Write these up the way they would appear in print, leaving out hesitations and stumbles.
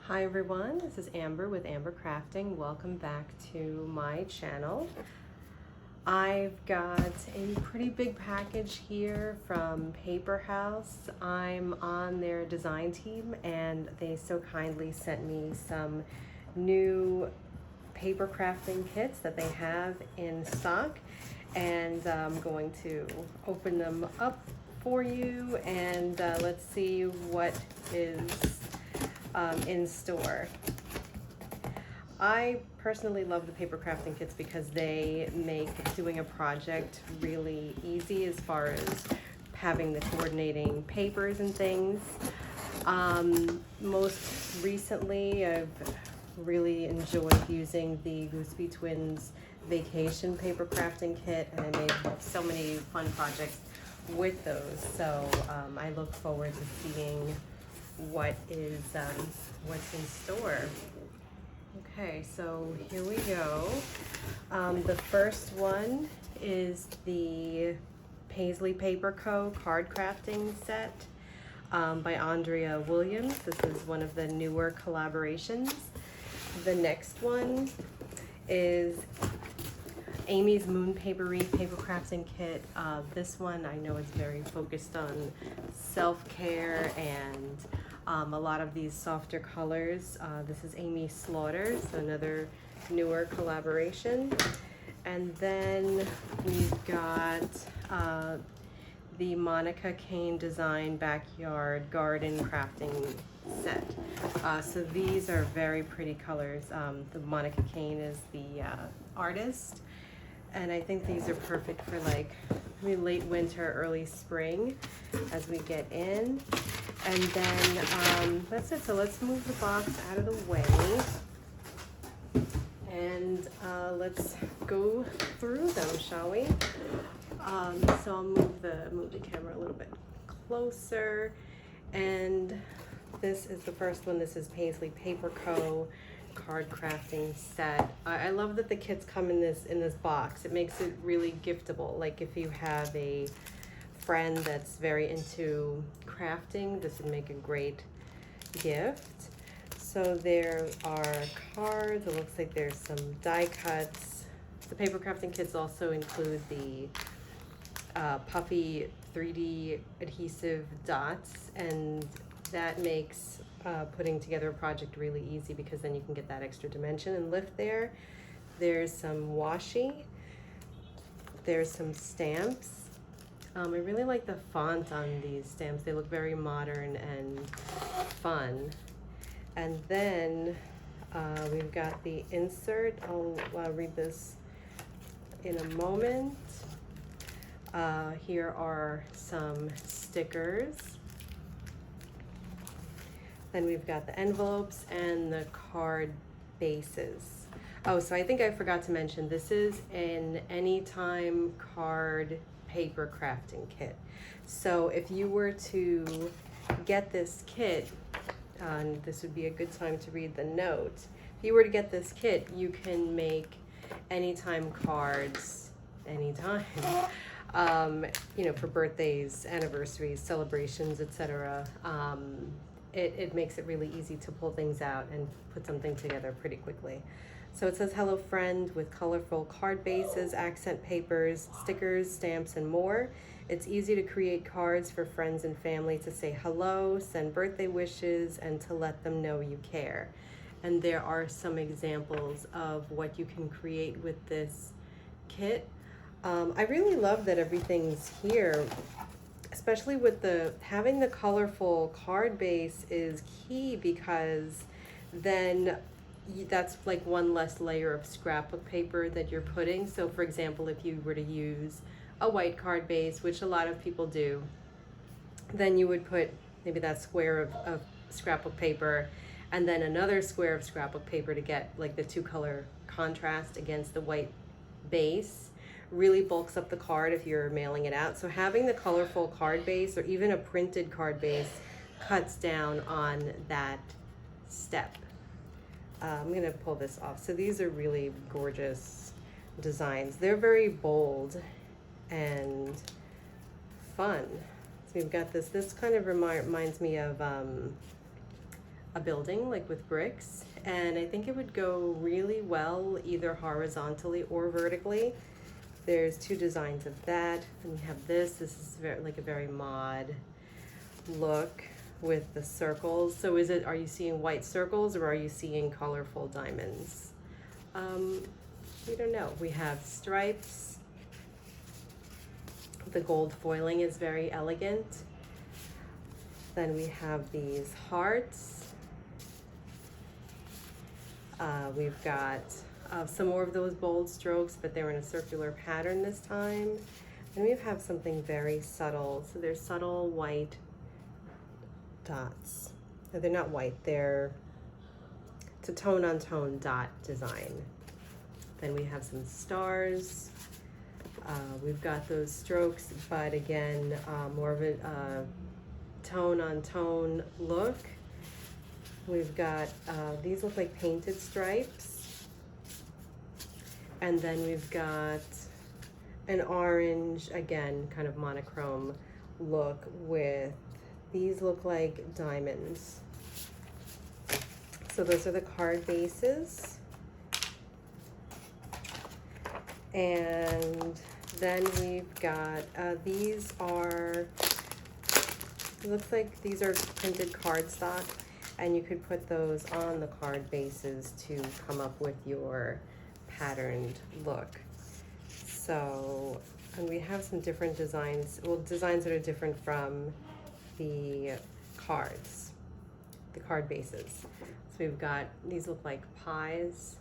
Hi everyone, this is Amber with Amber Crafting. Welcome back to my channel. I've got a pretty big package here from Paper House. I'm on their design team and they so kindly sent me some new paper crafting kits that they have in stock, and I'm going to open them up for you and let's see what is in store. I personally love the paper crafting kits because they make doing a project really easy as far as having the coordinating papers and things. Most recently, I've really enjoyed using the Gooseby Twins Vacation Paper Crafting Kit, and I made so many fun projects with those. So I look forward to seeing what's in store. Okay, so here we go. The first one is the Paisley Paper Co. card crafting set by Andrea Williams. This is one of the newer collaborations. The next one is Amy's Moon Paperie Paper Crafting Kit. This one I know is very focused on self-care and a lot of these softer colors. This is Amy Slaughter, so another newer collaboration. And then we've got the Monica Kane Design Backyard Garden Crafting Set. So these are very pretty colors. The Monica Kane is the artist, and I think these are perfect for like late winter, early spring as we get in. And then that's it. So let's move the box out of the way and let's go through them, shall we? So I'll move the camera a little bit closer. And this is the first one. This is Paisley Paper Co. card crafting set. I love that the kits come in this box. It makes it really giftable. Like if you have a friend that's very into crafting, this would make a great gift. So there are cards. It looks like there's some die cuts. The paper crafting kits also include the puffy 3D adhesive dots, and that makes putting together a project really easy because then you can get that extra dimension and lift there. There's some washi. There's some stamps. I really like the font on these stamps. They look very modern and fun. And then we've got the insert. I'll read this in a moment. Here are some stickers. Then we've got the envelopes and the card bases. Oh, so I think I forgot to mention, this is an anytime card paper crafting kit. So if you were to get this kit, and this would be a good time to read the note, if you were to get this kit, you can make anytime cards anytime. You know, for birthdays, anniversaries, celebrations, etc. It makes it really easy to pull things out and put something together pretty quickly. So it says, hello friend, with colorful card bases, accent papers, stickers, stamps, and more. It's easy to create cards for friends and family to say hello, send birthday wishes, and to let them know you care. And there are some examples of what you can create with this kit. I really love that everything's here, especially with having the colorful card base is key, because then that's like one less layer of scrapbook paper that you're putting. So for example, if you were to use a white card base, which a lot of people do, then you would put maybe that square of scrapbook paper and then another square of scrapbook paper to get like the two color contrast against the white base. Really bulks up the card if you're mailing it out. So having the colorful card base or even a printed card base cuts down on that step. I'm gonna pull this off. So these are really gorgeous designs. They're very bold and fun. So we've got this kind of reminds me of a building, like with bricks, and I think it would go really well either horizontally or vertically. There's two designs of that, and we have this. This is very, like a very mod look with the circles. So are you seeing white circles or are you seeing colorful diamonds? We don't know. We have stripes. The gold foiling is very elegant. Then we have these hearts. We've got some more of those bold strokes, but they're in a circular pattern this time. And we have something very subtle. So there's subtle white dots. No, they're not white, it's a tone-on-tone dot design. Then we have some stars. We've got those strokes, but again, more of a tone-on-tone look. We've got, these look like painted stripes. And then we've got an orange, again, kind of monochrome look with, these look like diamonds. So those are the card bases. And then we've got, these are, it looks like these are printed cardstock, and you could put those on the card bases to come up with your patterned look. So, and we have some different designs, well, designs that are different from the cards, the card bases. So we've got, these look like pies.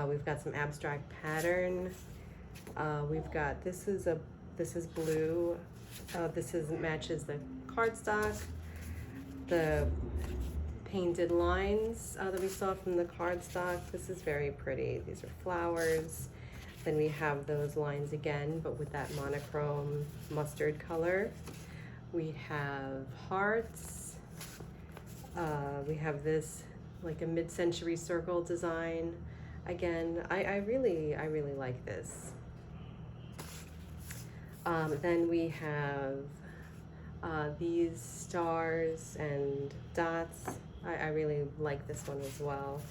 We've got some abstract pattern. We've got, this is blue. This matches the cardstock. The painted lines that we saw from the cardstock. This is very pretty. These are flowers. Then we have those lines again, but with that monochrome mustard color. We have hearts. We have this like a mid-century circle design. Again, I really like this. Then we have these stars and dots. I really like this one as well.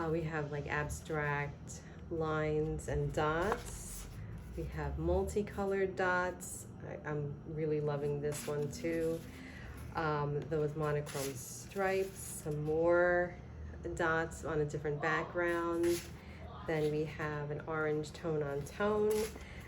We have like abstract lines and dots. We have multicolored dots. I'm really loving this one too. Those monochrome stripes, some more dots on a different background. Then we have an orange tone on tone.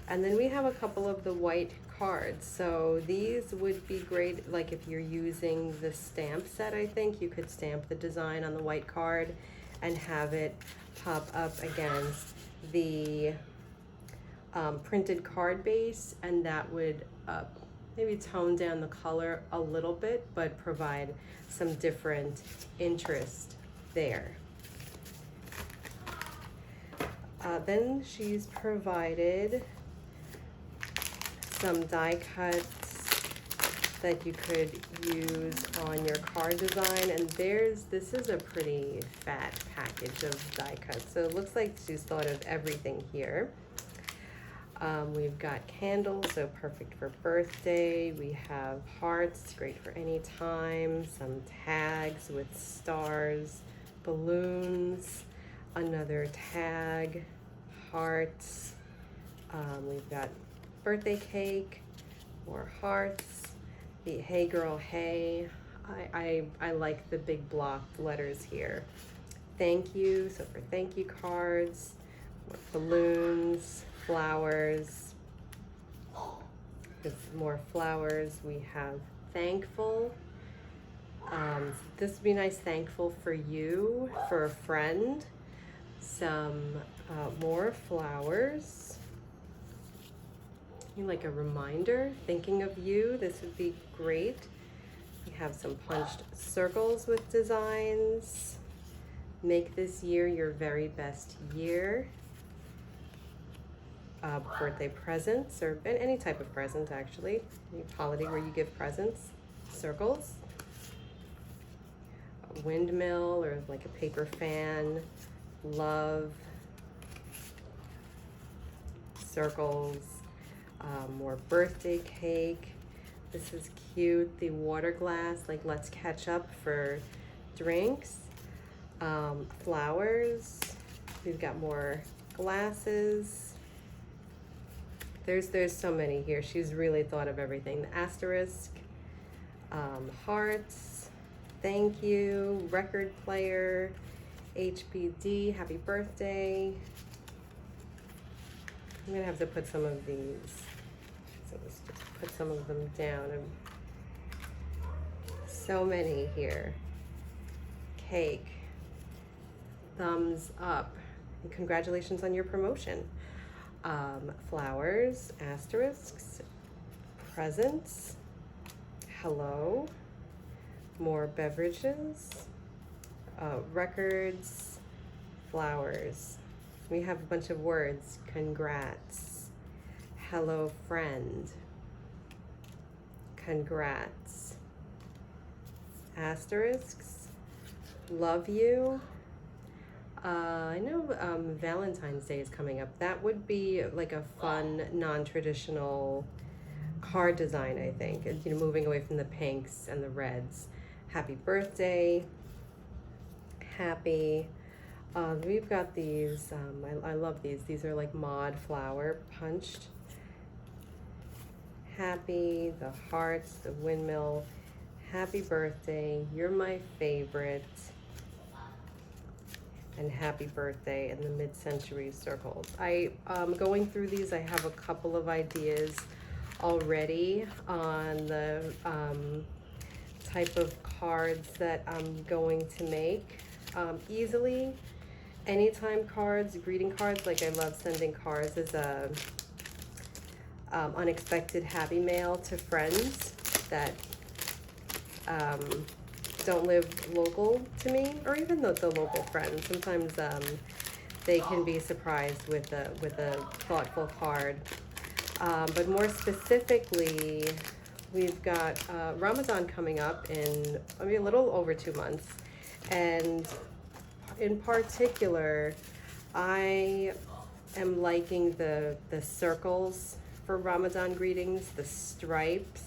And then we have a couple of the white cards. So these would be great, like if you're using the stamp set, I think you could stamp the design on the white card and have it pop up against the printed card base, and that would maybe tone down the color a little bit, but provide some different interest there. Then she's provided some die cuts that you could use on your card design, and this is a pretty fat package of die cuts, so it looks like she's thought of everything here. We've got candles, so perfect for birthday. We have hearts, great for any time. Some tags with stars, balloons, another tag, hearts. We've got birthday cake, more hearts, the hey girl hey. I like the big block letters here. Thank you, so for thank you cards, more balloons, flowers. With more flowers, we have thankful. This would be nice, thankful for you, for a friend. Some more flowers. Like a reminder, thinking of you, this would be great. We have some punched circles with designs. Make this year your very best year. Birthday presents, or any type of present actually. Any holiday where you give presents. Circles. A windmill or like a paper fan. Love. Circles. More birthday cake. This is cute. The water glass, like let's catch up for drinks. Flowers. We've got more glasses. There's so many here. She's really thought of everything. The asterisk, hearts, thank you, record player, HBD, happy birthday. I'm gonna have to put some of these. So let's just put some of them down. So many here. Cake, thumbs up, and congratulations on your promotion. Flowers, asterisks, presents, hello, more beverages, records, flowers. We have a bunch of words. Congrats, hello friend, congrats, asterisks, love you. I know Valentine's Day is coming up. That would be like a fun, non-traditional card design, I think. You know, moving away from the pinks and the reds. Happy birthday. Happy. We've got these. I love these. These are like mod flower punched. Happy. The hearts. The windmill. Happy birthday. You're my favorite. And happy birthday in the mid-century circles. Going through these, I have a couple of ideas already on the type of cards that I'm going to make. Easily, anytime cards, greeting cards, like I love sending cards as a unexpected happy mail to friends that don't live local to me, or even the local friends. Sometimes they can be surprised with a thoughtful card. But more specifically, we've got Ramadan coming up in maybe a little over 2 months, and in particular, I am liking the circles for Ramadan greetings, the stripes.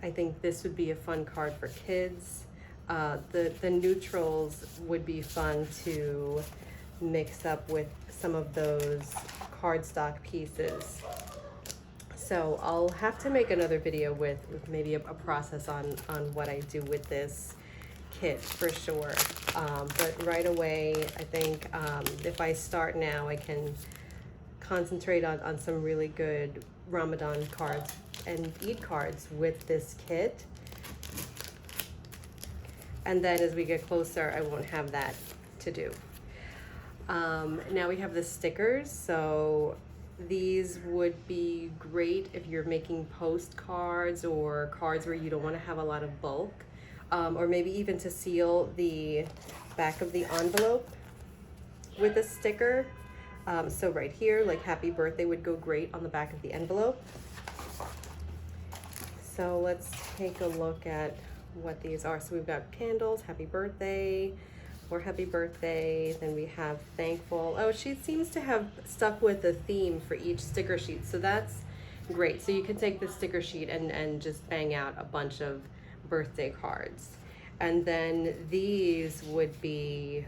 I think this would be a fun card for kids. The neutrals would be fun to mix up with some of those cardstock pieces. So I'll have to make another video with maybe a process on what I do with this kit for sure. But right away, I think if I start now, I can concentrate on some really good Ramadan cards and Eid cards with this kit. And then as we get closer, I won't have that to do. Now we have the stickers. So these would be great if you're making postcards or cards where you don't want to have a lot of bulk, or maybe even to seal the back of the envelope with a sticker. So right here, like happy birthday would go great on the back of the envelope. So let's take a look at what these are. So we've got candles, happy birthday, or happy birthday. Then we have thankful. Oh, she seems to have stuck with the theme for each sticker sheet. So that's great. So you can take the sticker sheet and just bang out a bunch of birthday cards. And then these would be,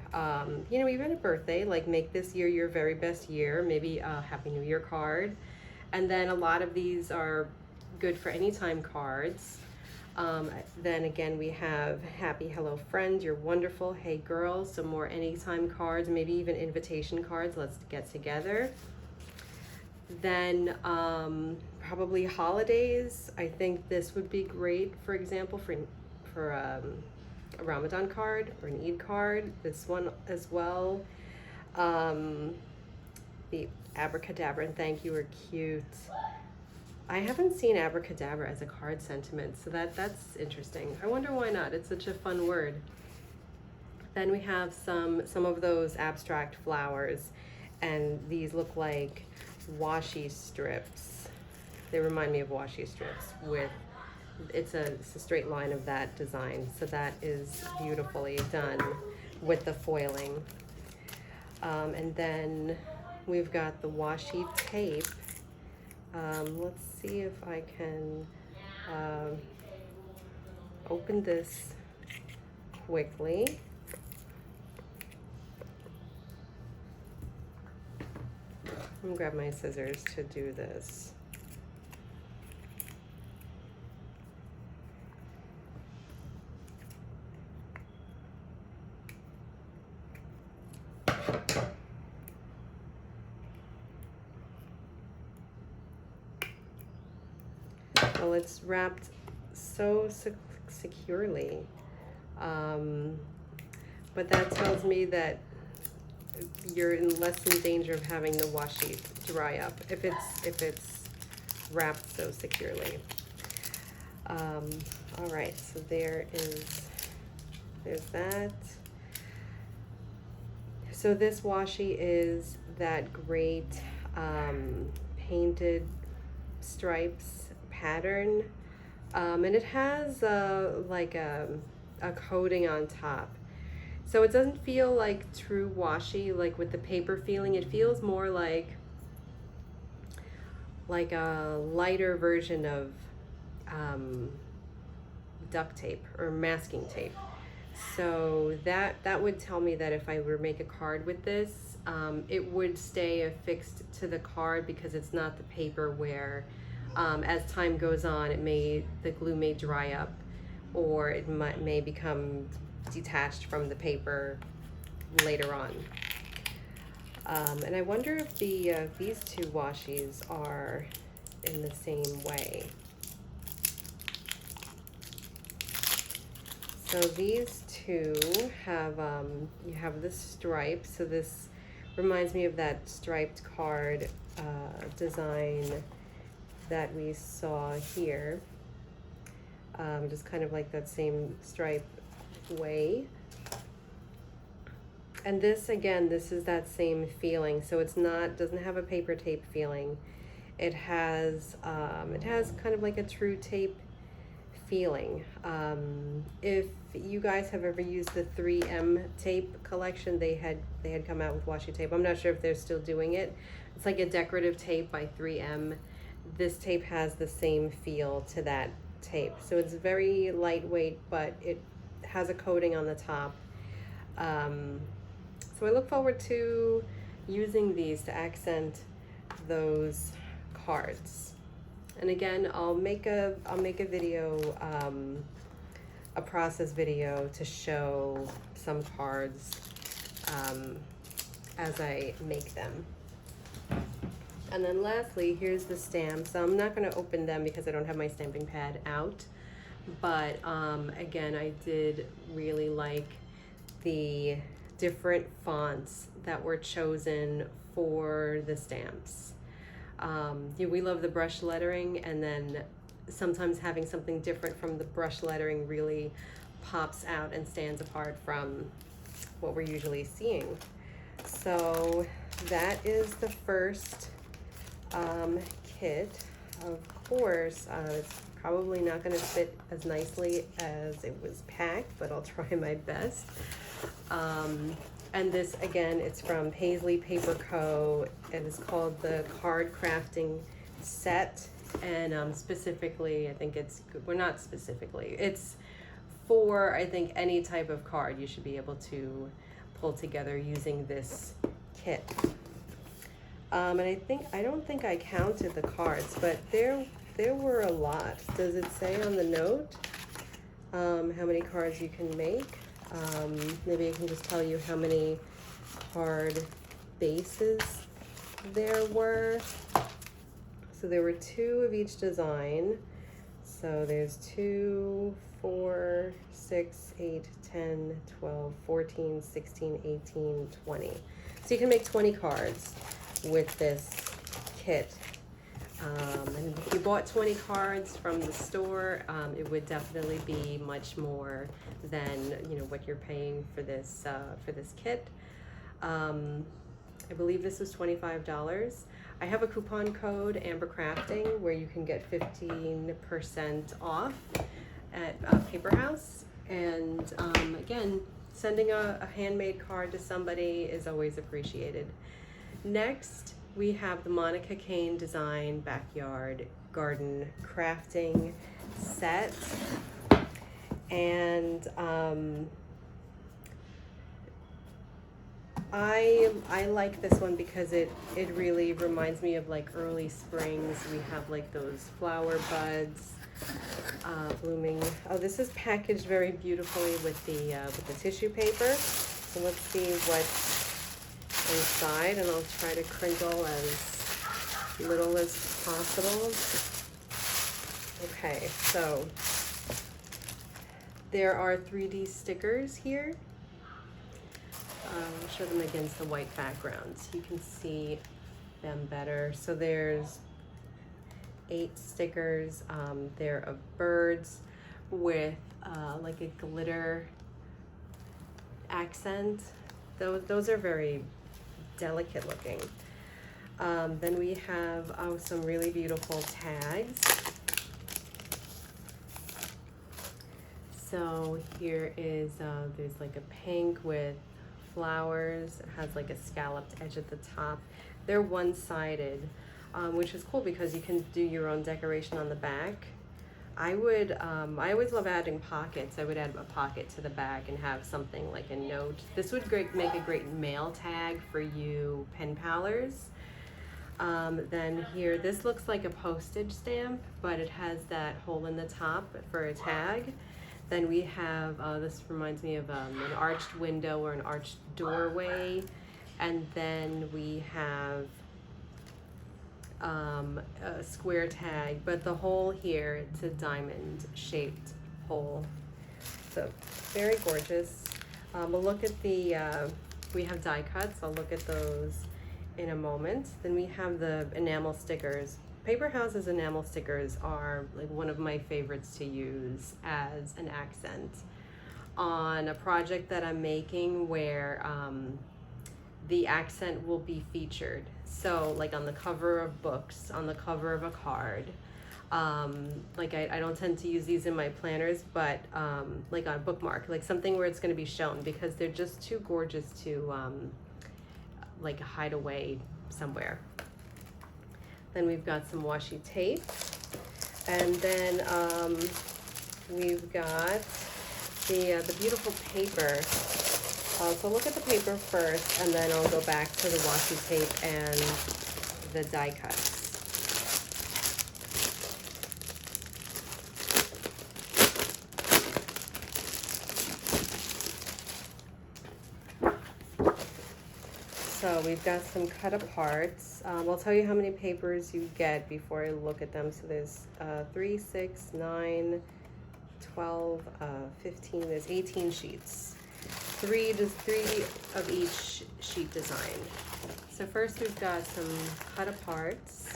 you know, even a birthday, like make this year your very best year, maybe a Happy New Year card. And then a lot of these are good for anytime cards. Then again, we have happy hello friend, you're wonderful, hey girls, some more anytime cards, maybe even invitation cards, let's get together. Then probably holidays. I think this would be great, for example, for a Ramadan card or an Eid card. This one as well. The abracadabra and thank you are cute. I haven't seen abracadabra as a card sentiment, so that's interesting. I wonder why not. It's such a fun word. Then we have some of those abstract flowers, and these look like washi strips. They remind me of washi strips with, it's a straight line of that design. So that is beautifully done with the foiling. And then we've got the washi tape Let's see if I can open this quickly. I'm gonna grab my scissors to do this. Well, it's wrapped so securely, but that tells me that you're in less in danger of having the washi dry up if it's wrapped so securely. All right, so there's that. So this washi is that great painted stripes pattern, and it has like a coating on top. So it doesn't feel like true washi, like with the paper feeling. It feels more like a lighter version of duct tape or masking tape. So that would tell me that if I were to make a card with this, it would stay affixed to the card because it's not the paper where as time goes on, the glue may dry up, or it may become detached from the paper later on. And I wonder if these two washi's are in the same way. So these two have you have the stripe. So this reminds me of that striped card design that we saw here, just kind of like that same stripe way. And this, again, this is that same feeling. So it's doesn't have a paper tape feeling. It has kind of like a true tape feeling. If you guys have ever used the 3M tape collection, they had come out with washi tape. I'm not sure if they're still doing it. It's like a decorative tape by 3M. This tape has the same feel to that tape. So it's very lightweight, but it has a coating on the top. So I look forward to using these to accent those cards. And again, I'll make a video, a process video to show some cards as I make them. And then lastly, here's the stamps. I'm not going to open them because I don't have my stamping pad out. But again, I did really like the different fonts that were chosen for the stamps. We love the brush lettering, and then sometimes having something different from the brush lettering really pops out and stands apart from what we're usually seeing. So that is the first kit. Of course, it's probably not going to fit as nicely as it was packed, but I'll try my best. And this, again, it's from Paisley Paper Co. It is called the Card Crafting Set. And specifically, I think it's, well, not specifically, it's for, I think, any type of card you should be able to pull together using this kit. And I don't think I counted the cards, but there were a lot. Does it say on the note how many cards you can make? Maybe I can just tell you how many card bases there were. So there were 2 of each design. So there's 2, 4, 6, 8, 10, 12, 14, 16, 18, 20. So you can make 20 cards with this kit. And if you bought 20 cards from the store, it would definitely be much more than what you're paying for this kit. I believe this was $25. I have a coupon code Amber Crafting where you can get 15% off at Paper House. And again, sending a handmade card to somebody is always appreciated. Next we have the Monica Kane Design Backyard Garden Crafting Set. And I like this one because it really reminds me of like early springs. We have like those flower buds blooming. Oh, this is packaged very beautifully with the tissue paper. So let's see what's inside, and I'll try to crinkle as little as possible. Okay, so there are 3D stickers here. I'll show them against the white background so you can see them better. So there's 8 stickers. They're of birds with like a glitter accent. Those are very delicate looking. Then we have some really beautiful tags. So here is, there's like a pink with flowers. It has like a scalloped edge at the top. They're one-sided, which is cool because you can do your own decoration on the back. I always love adding pockets. I would add a pocket to the back and have something like a note. This would make a great mail tag for you pen palers. Then here, this looks like a postage stamp, but it has that hole in the top for a tag. Then we have, this reminds me of an arched window or an arched doorway. And then we have a square tag, but the hole here, it's a diamond shaped hole. So very gorgeous. We'll look at the, we have die cuts. I'll look at those in a moment. Then we have the enamel stickers. Paper House's enamel stickers are like one of my favorites to use as an accent on a project that I'm making where the accent will be featured. So like on the cover of books, on the cover of a card. Like I don't tend to use these in my planners, but like on a bookmark, like something where it's going to be shown because they're just too gorgeous to like hide away somewhere. Then we've got some washi tape, and then we've got the beautiful paper. So look at the paper first, and then I'll go back to the washi tape and the die cuts. So we've got some cut aparts. I'll tell you how many papers you get before I look at them. So there's 3, 6, 9, 12, 15, there's 18 sheets. Three of each sheet design. So first we've got some cut aparts.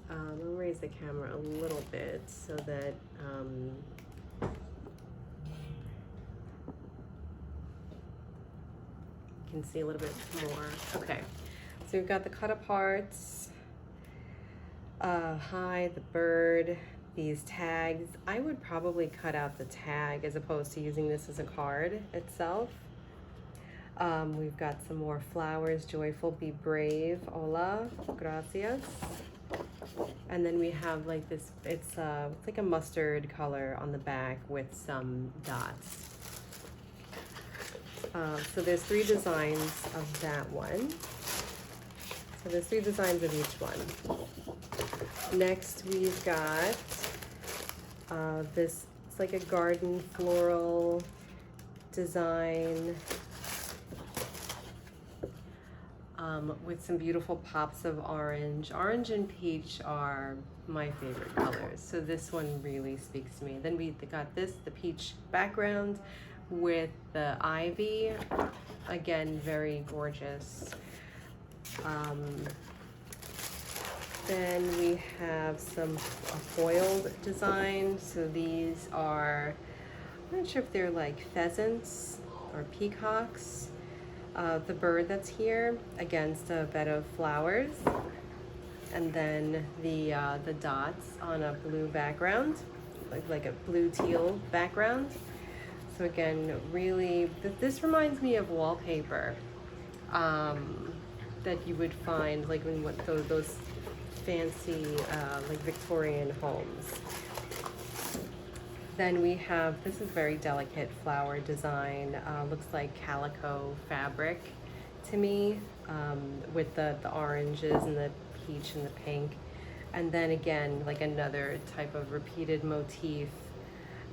I'll raise the camera a little bit so that you can see a little bit more. Okay, so we've got the cut aparts. Hi, the bird. These tags, I would probably cut out the tag as opposed to using this as a card itself. We've got some more flowers. Joyful, be brave, hola, gracias. And then we have like this, it's like a mustard color on the back with some dots. So there's 3 designs of that one. So there's 3 designs of each one. Next we've got this, it's like a garden floral design with some beautiful pops of orange. Orange and peach are my favorite colors, so this one really speaks to me. Then we got this, the peach background with the ivy, again, very gorgeous. Then we have some foiled design. So these are, I'm not sure if they're like pheasants or peacocks. The bird that's here against a bed of flowers. And then the dots on a blue background, like a blue teal background. So again, really, this reminds me of wallpaper. that you would find like in what those fancy like Victorian homes. Then we have, this is very delicate flower design, looks like calico fabric to me, with the oranges and the peach and the pink. And then again, like another type of repeated motif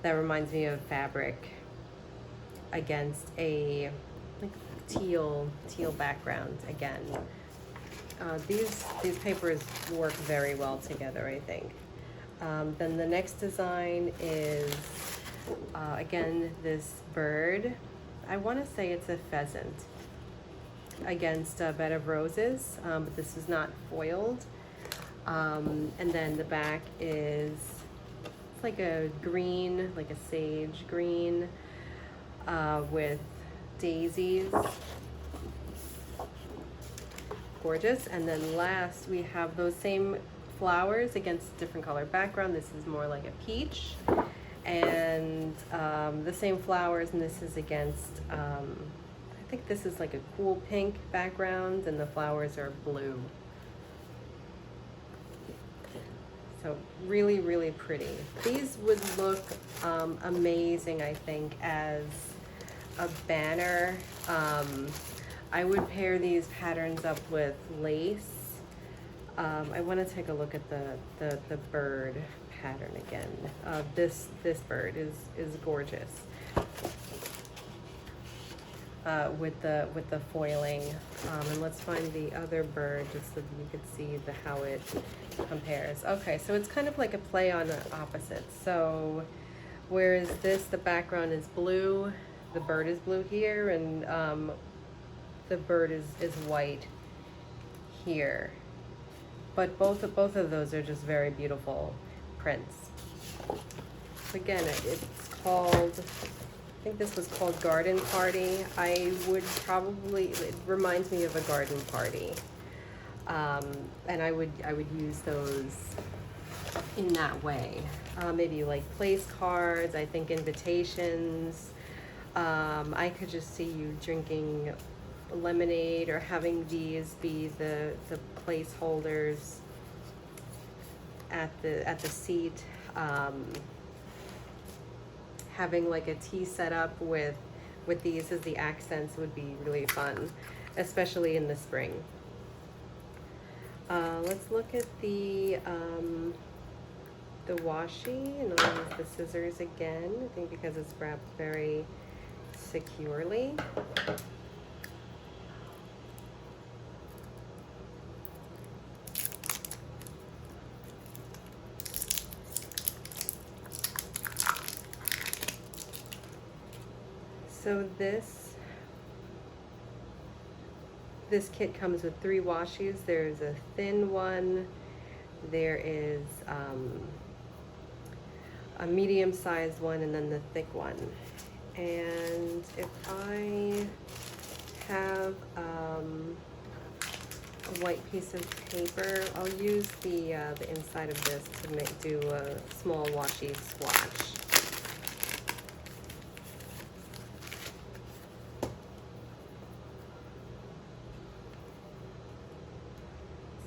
that reminds me of fabric against a like teal background again. These papers work very well together, I think. Then the next design is, again, this bird. I want to say it's a pheasant against a bed of roses, but this is not foiled. And then the back is, it's like a green, like a sage green, with daisies. Gorgeous. And then last we have those same flowers against a different color background. This is more like a peach, and the same flowers, and this is against I think this is like a cool pink background, and the flowers are blue. So really, really pretty. These would look amazing, I think, as a banner. I would pair these patterns up with lace. I want to take a look at the bird pattern again. This bird is gorgeous, with the foiling. And let's find the other bird just so you could see how it compares. Okay, so it's kind of like a play on the opposites. So whereas the background is blue, the bird is blue here, and the bird is white here. But both of those are just very beautiful prints. Again, it's called, I think this was called Garden Party. I would probably, it reminds me of a garden party. And I would use those in that way. Maybe like place cards, I think invitations. I could just see you drinking lemonade or having these be the placeholders at the seat, having like a tea set up with these as the accents would be really fun, especially in the spring. Let's look at the washi, and I'll use the scissors again, I think because it's wrapped very securely. So this kit comes with 3 washes. There's a thin one, there is a medium-sized one, and then the thick one. And if I have a white piece of paper, I'll use the inside of this to do a small washi swatch.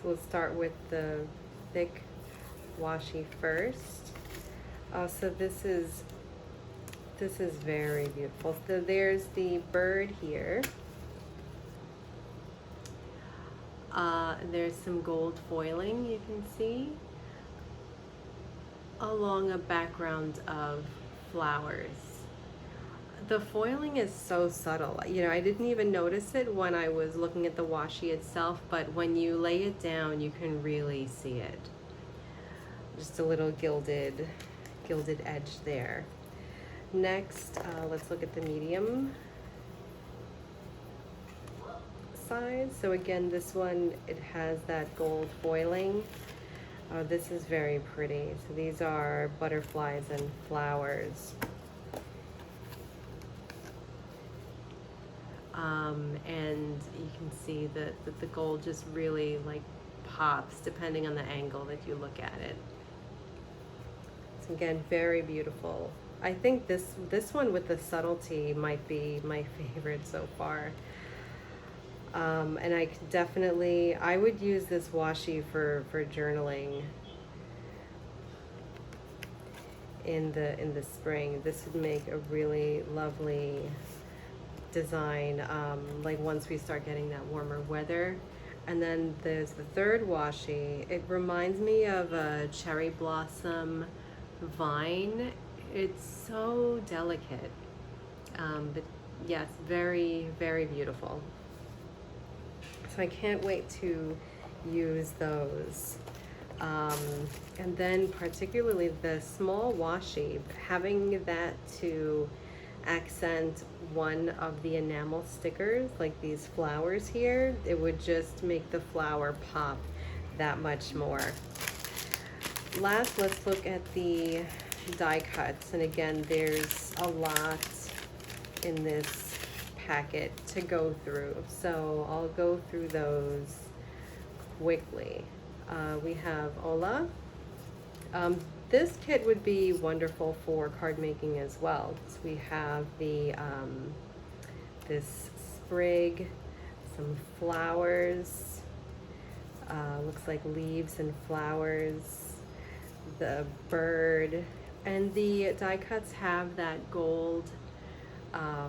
So let's start with the thick washi first. So this is very beautiful. So there's the bird here. There's some gold foiling you can see along a background of flowers. The foiling is so subtle. You know, I didn't even notice it when I was looking at the washi itself, but when you lay it down, you can really see it. Just a little gilded edge there. Next, let's look at the medium size. So again, this one, it has that gold foiling. This is very pretty. So these are butterflies and flowers. And you can see that the gold just really like pops depending on the angle that you look at it. So again, very beautiful. I think this one with the subtlety might be my favorite so far. And I could definitely, I would use this washi for journaling in the spring. This would make a really lovely design, like once we start getting that warmer weather. And then there's the third washi. It reminds me of a cherry blossom vine. It's so delicate, but yes, very, very beautiful. So I can't wait to use those. And then particularly the small washi, having that to accent one of the enamel stickers, like these flowers here, it would just make the flower pop that much more. Last, let's look at the die cuts. And again, there's a lot in this packet to go through, so I'll go through those quickly. We have Ola. This kit would be wonderful for card making as well. So we have the this sprig, some flowers, looks like leaves and flowers, the bird, and the die cuts have that gold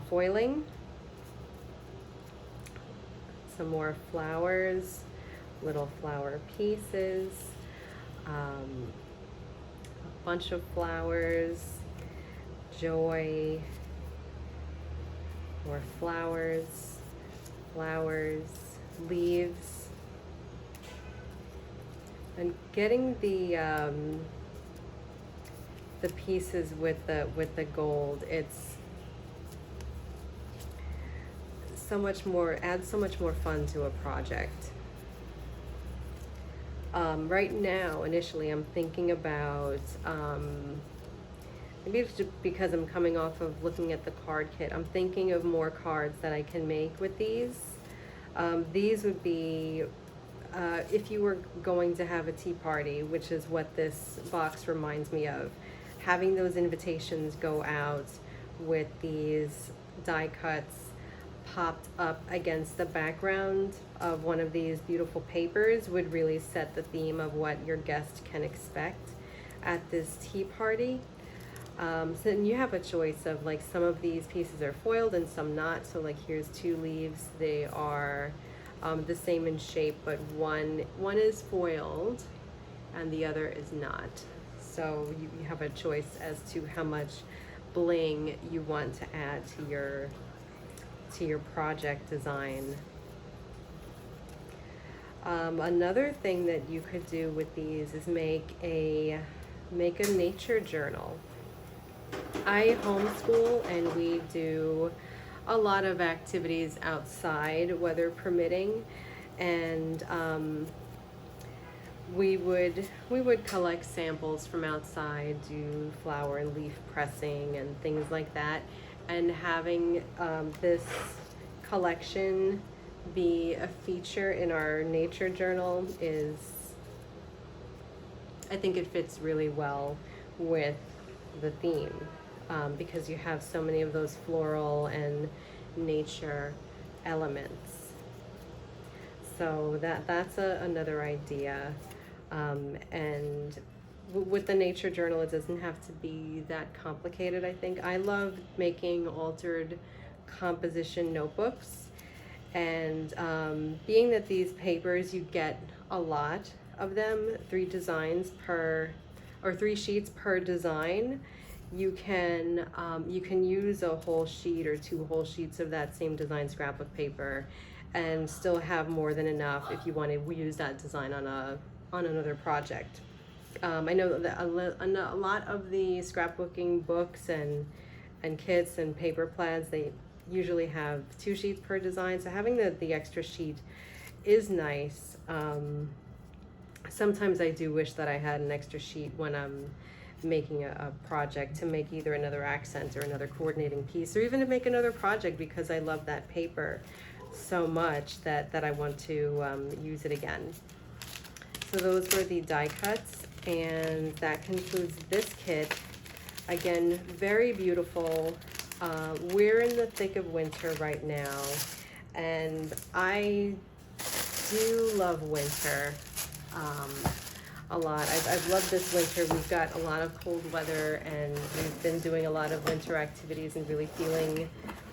foiling. Some more flowers, little flower pieces, a bunch of flowers, joy, more flowers, flowers, leaves, and getting the pieces with the gold. It's so much more, adds so much more fun to a project. Right now, initially, I'm thinking about, maybe it's just because I'm coming off of looking at the card kit, I'm thinking of more cards that I can make with these. These would be, if you were going to have a tea party, which is what this box reminds me of, having those invitations go out with these die cuts popped up against the background of one of these beautiful papers would really set the theme of what your guest can expect at this tea party. So then you have a choice of, like, some of these pieces are foiled and some not. So like here's two leaves. They are the same in shape, but one is foiled and the other is not. So you have a choice as to how much bling you want to add to your project design. Another thing that you could do with these is make a nature journal. I homeschool and we do a lot of activities outside, weather permitting, and we would collect samples from outside, do flower and leaf pressing and things like that. And having this collection be a feature in our nature journal is, I think it fits really well with the theme, because you have so many of those floral and nature elements. So that's another idea. And with the nature journal, it doesn't have to be that complicated, I think. I love making altered composition notebooks, and being that these papers, you get a lot of them, 3 sheets per design, you can use a whole sheet or 2 whole sheets of that same design scrapbook paper and still have more than enough if you want to use that design on another project. I know that a lot of the scrapbooking books and kits and paper plans, they usually have 2 sheets per design, so having the extra sheet is nice. Sometimes I do wish that I had an extra sheet when I'm making a project, to make either another accent or another coordinating piece, or even to make another project, because I love that paper so much that I want to use it again. So those were the die cuts, and that concludes this kit. Again, very beautiful. We're in the thick of winter right now, and I do love winter a lot. I've loved this winter. We've got a lot of cold weather, and we've been doing a lot of winter activities and really feeling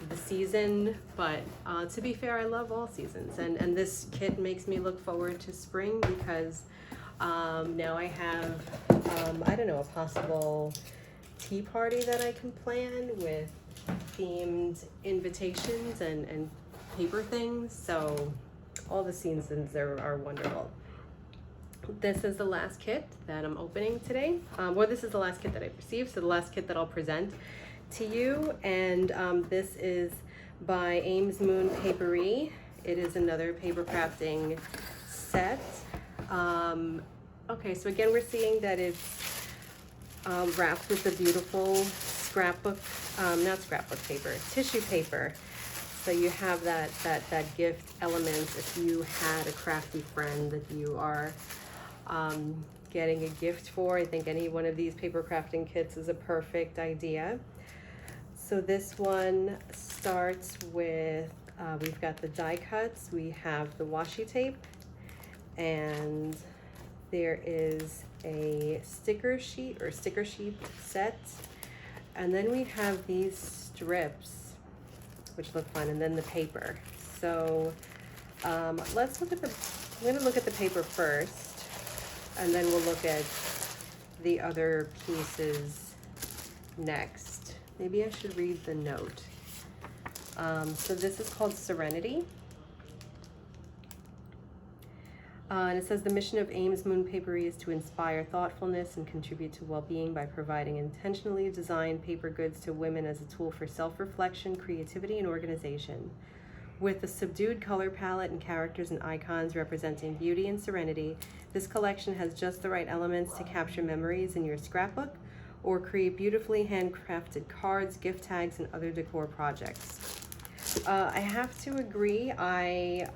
the season. But to be fair, I love all seasons, and this kit makes me look forward to spring because now I have, I don't know, a possible tea party that I can plan with themed invitations and paper things. So all the seasons are wonderful. This is the last kit that I'm opening today. Well, this is the last kit that I've received, so the last kit that I'll present to you. And this is by Ames Moon Paperie. It is another paper crafting set. Okay, so again, we're seeing that it's wrapped with the beautiful scrapbook, not scrapbook paper, tissue paper. So you have that gift element if you had a crafty friend that you are getting a gift for. I think any one of these paper crafting kits is a perfect idea. So this one starts with, we've got the die cuts, we have the washi tape, and there is a sticker sheet set. And then we have these strips, which look fun, and then the paper. So let's look at I'm gonna look at the paper first, and then we'll look at the other pieces next. Maybe I should read the note. So this is called Serenity. And it says, the mission of Ames Moon Paperie is to inspire thoughtfulness and contribute to well-being by providing intentionally designed paper goods to women as a tool for self-reflection, creativity, and organization. With a subdued color palette and characters and icons representing beauty and serenity, this collection has just the right elements to capture memories in your scrapbook or create beautifully handcrafted cards, gift tags, and other decor projects. I have to agree, I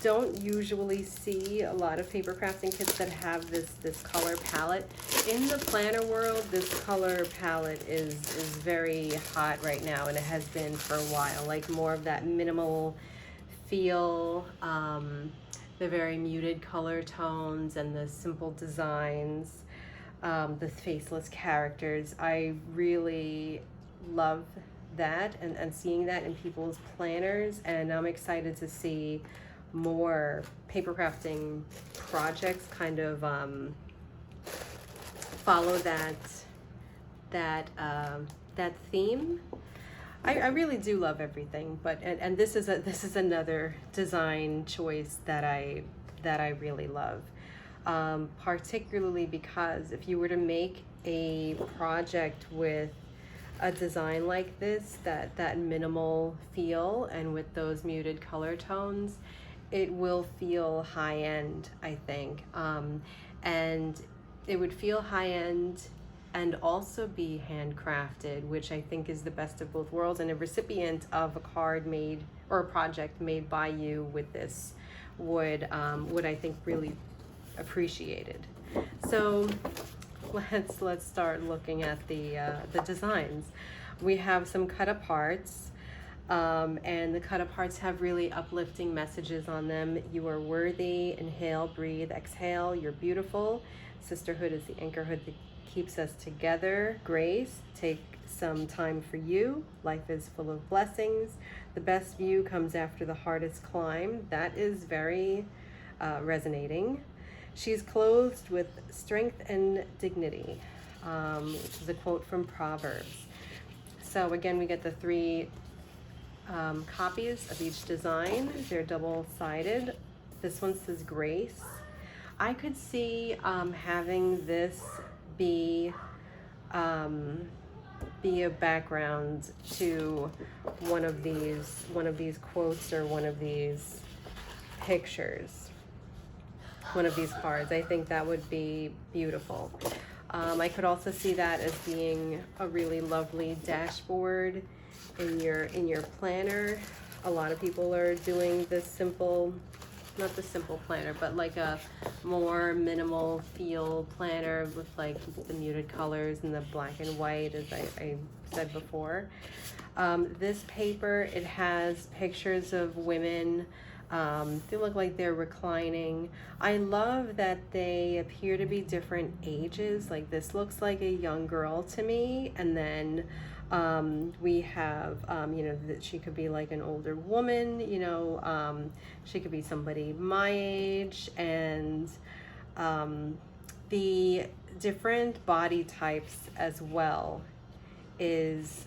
don't usually see a lot of paper crafting kits that have this color palette. In the planner world, this color palette is very hot right now, and it has been for a while. Like more of that minimal feel, the very muted color tones, and the simple designs, the faceless characters. I really love that and seeing that in people's planners, and I'm excited to see more paper crafting projects kind of follow that theme. I really do love everything, but and this is another design choice that I really love, particularly because if you were to make a project with a design like this, that minimal feel and with those muted color tones, it will feel high-end, I think, and it would feel high-end and also be handcrafted, which I think is the best of both worlds, and a recipient of a card made or a project made by you with this would I think really appreciate it. So let's start looking at the designs. We have some cut aparts. And the cut aparts have really uplifting messages on them. You are worthy, inhale, breathe, exhale, you're beautiful. Sisterhood is the anchorhood that keeps us together. Grace, take some time for you. Life is full of blessings. The best view comes after the hardest climb. That is very resonating. She's clothed with strength and dignity, which is a quote from Proverbs. So again, we get the three copies of each design. They're double-sided. This one says Grace. I could see having this be a background to one of these quotes or one of these pictures, one of these cards. I think that would be beautiful. I could also see that as being a really lovely dashboard in your planner. A lot of people are doing this simple not the simple planner, but like a more minimal feel planner with like the muted colors and the black and white, as I said before. This paper, it has pictures of women. They look like they're reclining. I love that they appear to be different ages. Like this looks like a young girl to me, and then we have, you know, that she could be like an older woman, you know, she could be somebody my age, and the different body types as well is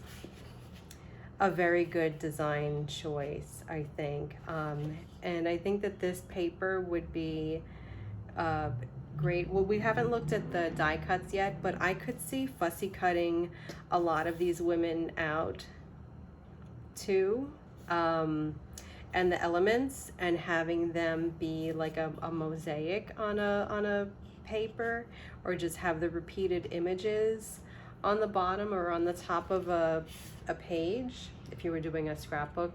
a very good design choice, I think. And I think that this paper would be great. Well, we haven't looked at the die cuts yet, but I could see fussy cutting a lot of these women out too. And the elements, and having them be like a mosaic on a paper, or just have the repeated images on the bottom or on the top of a page, if you were doing a scrapbook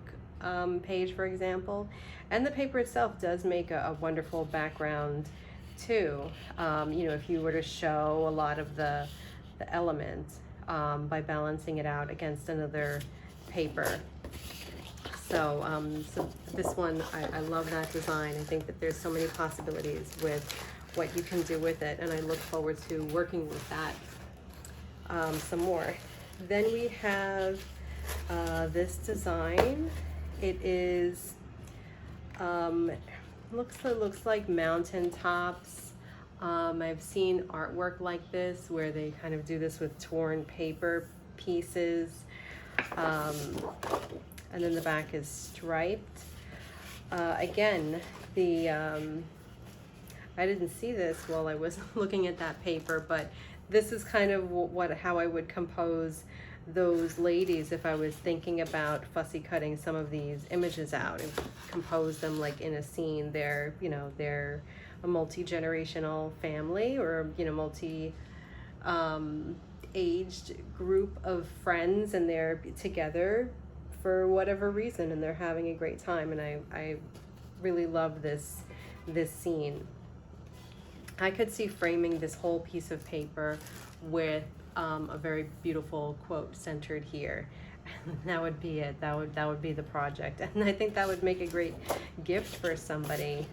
page, for example. And the paper itself does make a wonderful background too, you know, if you were to show a lot of the elements by balancing it out against another paper. So, so this one, I love that design. I think that there's so many possibilities with what you can do with it, and I look forward to working with that some more. Then we have this design. It is looks like mountain tops. I've seen artwork like this where they kind of do this with torn paper pieces, and then the back is striped. Again, the I didn't see this while I was looking at that paper, but this is kind of how I would compose those ladies if I was thinking about fussy cutting some of these images out and compose them like in a scene. They're, you know, they're a multi-generational family, or, you know, multi aged group of friends, and they're together for whatever reason, and they're having a great time. And I really love this scene. I could see framing this whole piece of paper with a very beautiful quote centered here. That would be it. That would be the project, and I think that would make a great gift for somebody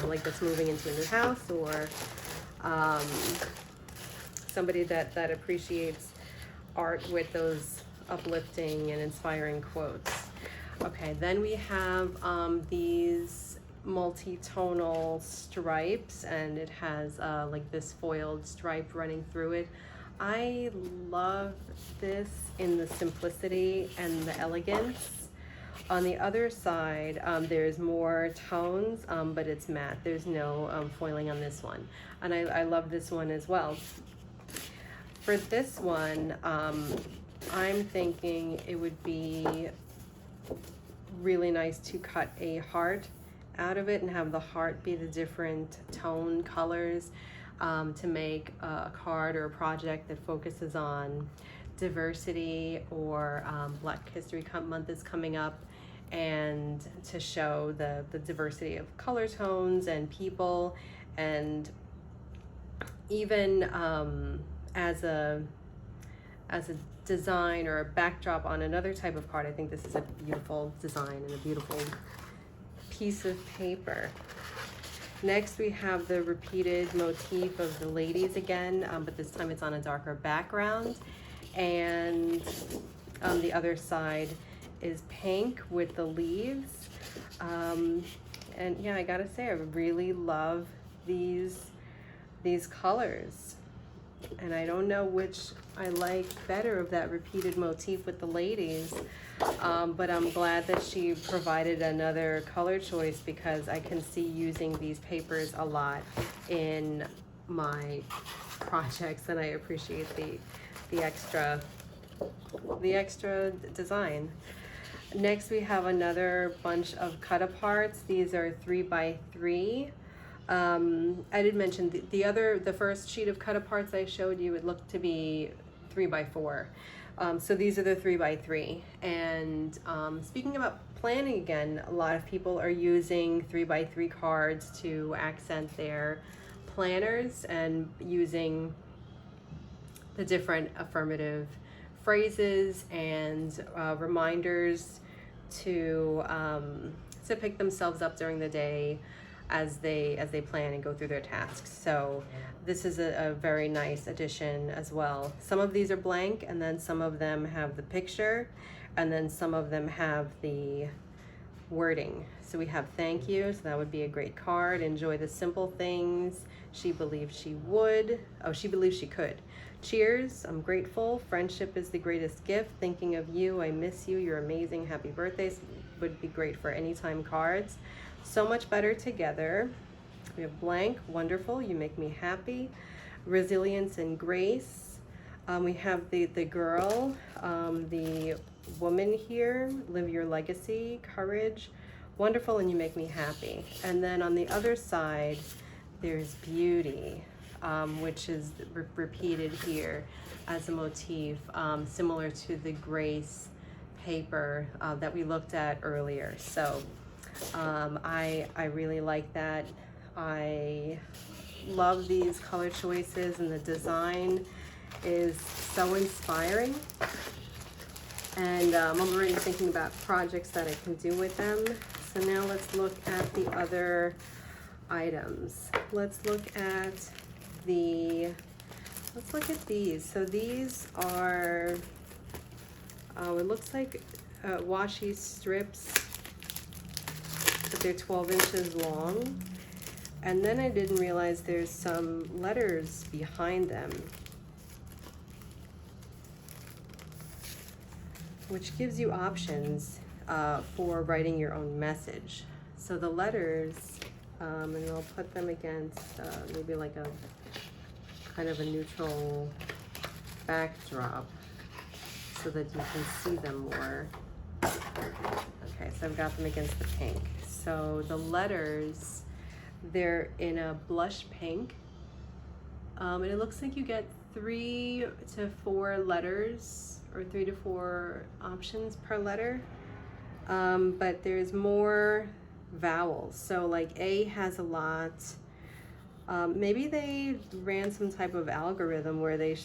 like that's moving into a new house, or somebody that appreciates art with those uplifting and inspiring quotes. Okay, then we have these multi-tonal stripes, and it has like this foiled stripe running through it. I love this in the simplicity and the elegance. On the other side, there's more tones, but it's matte. There's no foiling on this one, and I love this one as well. For this one, I'm thinking it would be really nice to cut a heart out of it and have the heart be the different tone colors, to make a card or a project that focuses on diversity, or Black History Month is coming up, and to show the diversity of color tones and people, and even as a design or a backdrop on another type of card. I think this is a beautiful design and a beautiful piece of paper. Next, we have the repeated motif of the ladies again, but this time it's on a darker background. And on the other side is pink with the leaves. And yeah, I gotta say, I really love these colors. And I don't know which I like better, of that repeated motif with the ladies, but I'm glad that she provided another color choice, because I can see using these papers a lot in my projects, and I appreciate the extra design. Next, we have another bunch of cut aparts. These are 3x3. I did mention the first sheet of cut aparts I showed you, it looked to be 3x4. So these are the 3x3. And speaking about planning again, a lot of people are using 3x3 cards to accent their planners and using the different affirmative phrases and reminders to pick themselves up during the day as they plan and go through their tasks. So this is a very nice addition as well. Some of these are blank, and then some of them have the picture, and then some of them have the wording. So we have thank you, so that would be a great card. Enjoy the simple things. She believed she would. Oh, she believed she could. Cheers, I'm grateful. Friendship is the greatest gift. Thinking of you, I miss you. You're amazing. Happy birthday. Would be great for anytime cards. So much better together. We have blank, wonderful. You make me happy. Resilience and grace. We have the girl, the woman here. Live your legacy. Courage. Wonderful, and you make me happy. And then on the other side, there's beauty. Which is repeated here as a motif, similar to the Grace paper that we looked at earlier. So I really like that. I love these color choices, and the design is so inspiring. And I'm already thinking about projects that I can do with them. So now let's look at the other items. Let's look at these. So these are, it looks like washi strips, but they're 12 inches long. And then I didn't realize there's some letters behind them, which gives you options for writing your own message. So the letters, and I'll put them against maybe like a kind of a neutral backdrop so that you can see them more. Okay, so I've got them against the pink. So the letters, they're in a blush pink, and it looks like you get 3 to 4 letters, or 3 to 4 options per letter, but there's more vowels. So like A has a lot. Maybe they ran some type of algorithm where they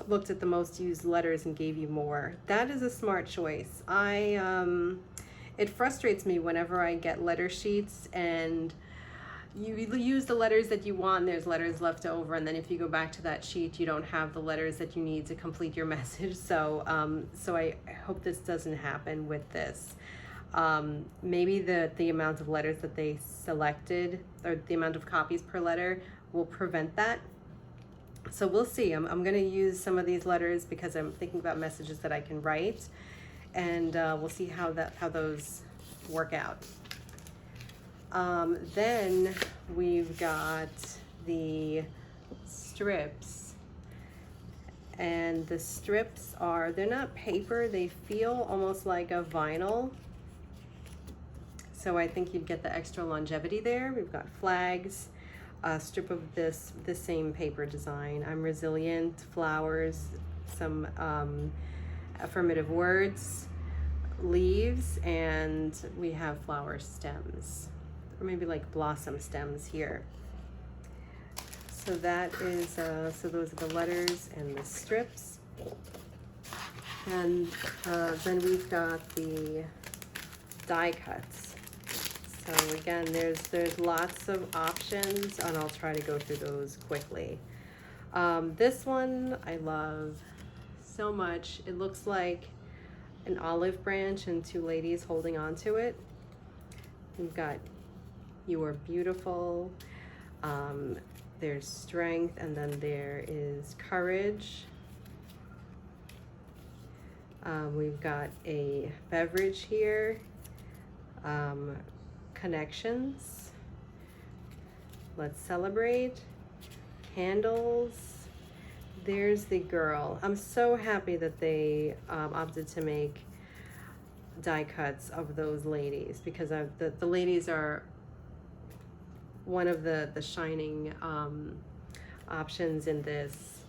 looked at the most used letters and gave you more. That is a smart choice. It frustrates me whenever I get letter sheets and you use the letters that you want and there's letters left over, and then if you go back to that sheet, you don't have the letters that you need to complete your message. So I hope this doesn't happen with this. Maybe the amount of letters that they selected, or the amount of copies per letter, will prevent that. So we'll see. I'm going to use some of these letters because I'm thinking about messages that I can write, and we'll see how those work out. Then we've got the strips, and the strips they're not paper, they feel almost like a vinyl. So I think you'd get the extra longevity there. We've got flags, a strip of the same paper design. I'm resilient, flowers, some affirmative words, leaves, and we have flower stems, or maybe like blossom stems here. So that is, so those are the letters and the strips. And then we've got the die cuts. So again, there's lots of options, and I'll try to go through those quickly. This one I love so much. It looks like an olive branch and 2 ladies holding on to it. We've got you are beautiful. There's strength, and then there is courage. We've got a beverage here. Connections. Let's celebrate. Candles. There's the girl. I'm so happy that they opted to make die cuts of those ladies, because the ladies are one of the shining options in this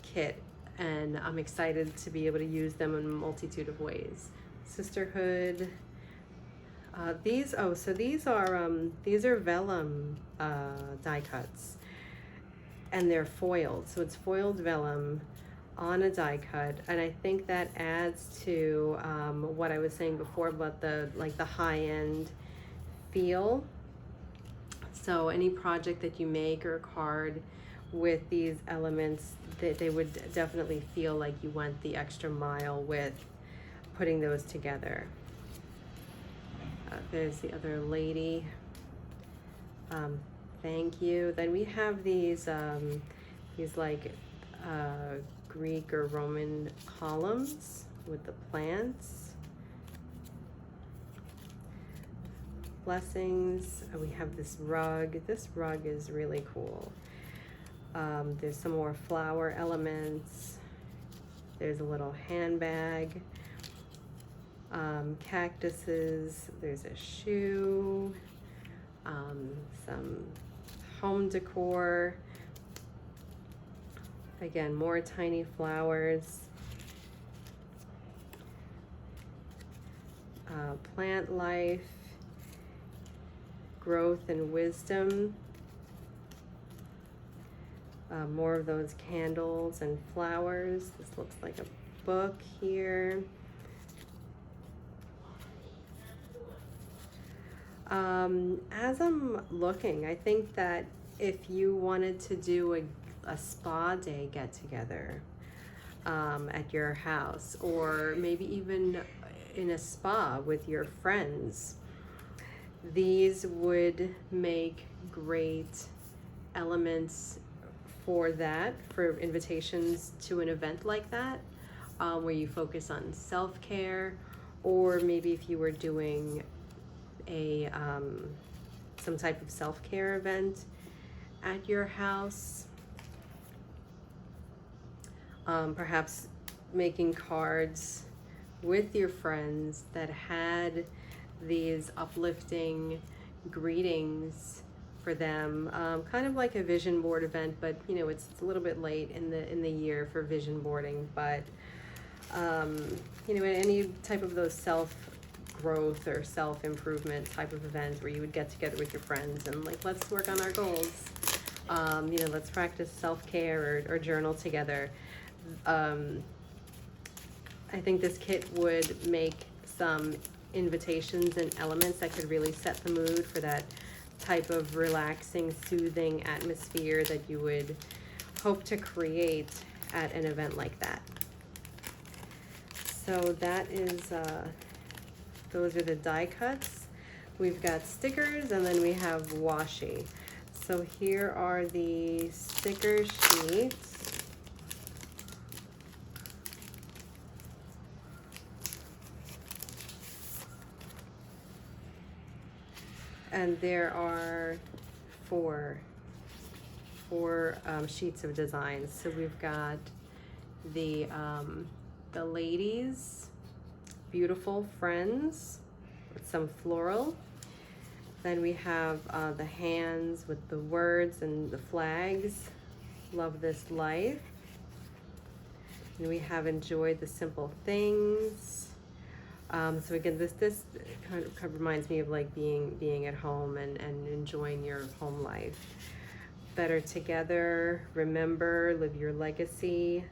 kit, and I'm excited to be able to use them in a multitude of ways. Sisterhood, So these are vellum die cuts, and they're foiled. So it's foiled vellum on a die cut, and I think that adds to what I was saying before about the high end feel. So any project that you make or card with these elements, they would definitely feel like you went the extra mile with putting those together. There's the other lady. Thank you. Then we have these like Greek or Roman columns with the plants. Blessings. We have this rug. This rug is really cool. There's some more flower elements. There's a little handbag. Cactuses. There's a shoe. Some home decor. Again, more tiny flowers. Plant life. Growth and wisdom. More of those candles and flowers. This looks like a book here. As I'm looking, I think that if you wanted to do a spa day get together at your house, or maybe even in a spa with your friends, these would make great elements for that, for invitations to an event like that, where you focus on self-care, or maybe if you were doing a some type of self-care event at your house, perhaps making cards with your friends that had these uplifting greetings for them, kind of like a vision board event, but you know, it's a little bit late in the year for vision boarding, but you know, any type of those self-growth or self-improvement type of events where you would get together with your friends and like, let's work on our goals, you know, let's practice self-care or journal together. I think this kit would make some invitations and elements that could really set the mood for that type of relaxing, soothing atmosphere that you would hope to create at an event like that. So that is, those are the die cuts. We've got stickers, and then we have washi. So here are the sticker sheets. And there are four sheets of designs. So we've got the ladies, beautiful friends with some floral. Then we have the hands with the words and the flags. Love this life. And we have enjoyed the simple things. So again, this kind of reminds me of like being at home and enjoying your home life. Better together, remember, live your legacy.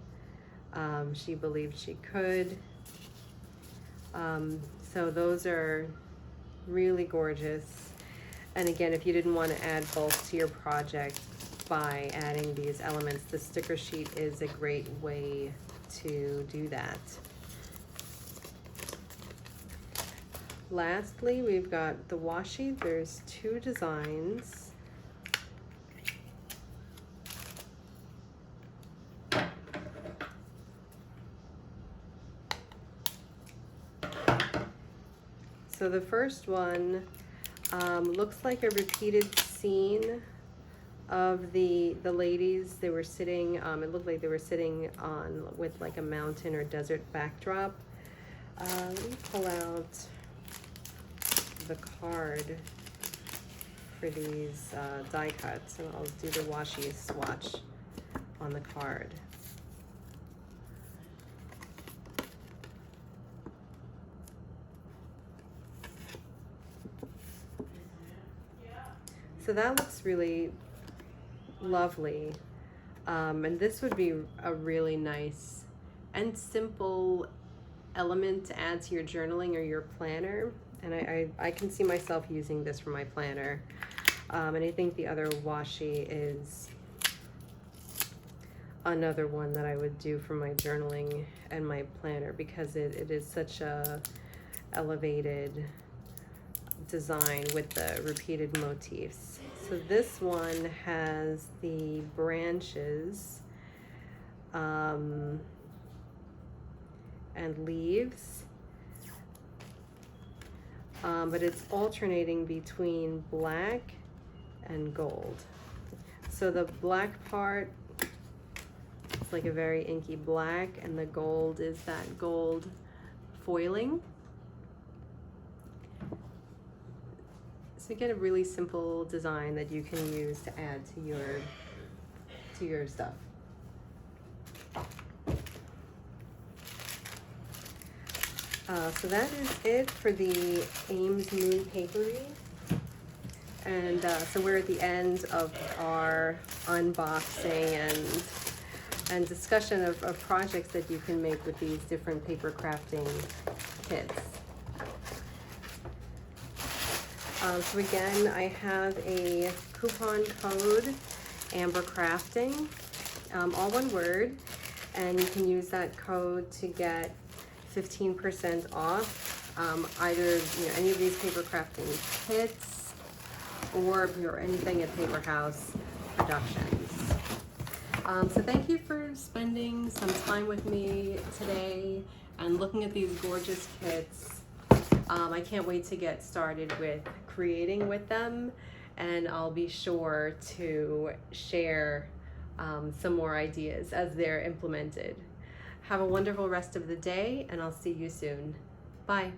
She believed she could. So those are really gorgeous. And again, if you didn't want to add bulk to your project by adding these elements, the sticker sheet is a great way to do that. Lastly, we've got the washi. There's two designs. So the first one looks like a repeated scene of the ladies. They were sitting, it looked like they were sitting on with like a mountain or desert backdrop. Let me pull out the card for these die cuts, and I'll do the washi swatch on the card. So that looks really lovely. And this would be a really nice and simple element to add to your journaling or your planner. And I can see myself using this for my planner. And I think the other washi is another one that I would do for my journaling and my planner, because it is such a elevated design with the repeated motifs. So this one has the branches and leaves, but it's alternating between black and gold. So the black part, it's like a very inky black, and the gold is that gold foiling. So you get a really simple design that you can use to add to your stuff. So that is it for the Ames Moon Paperie. And so we're at the end of our unboxing and discussion of projects that you can make with these different paper crafting kits. So again, I have a coupon code, Amber Crafting, all one word, and you can use that code to get 15% off either any of these paper crafting kits or anything at Paper House Productions. So thank you for spending some time with me today and looking at these gorgeous kits. I can't wait to get started with creating with them, and I'll be sure to share some more ideas as they're implemented. Have a wonderful rest of the day, and I'll see you soon. Bye.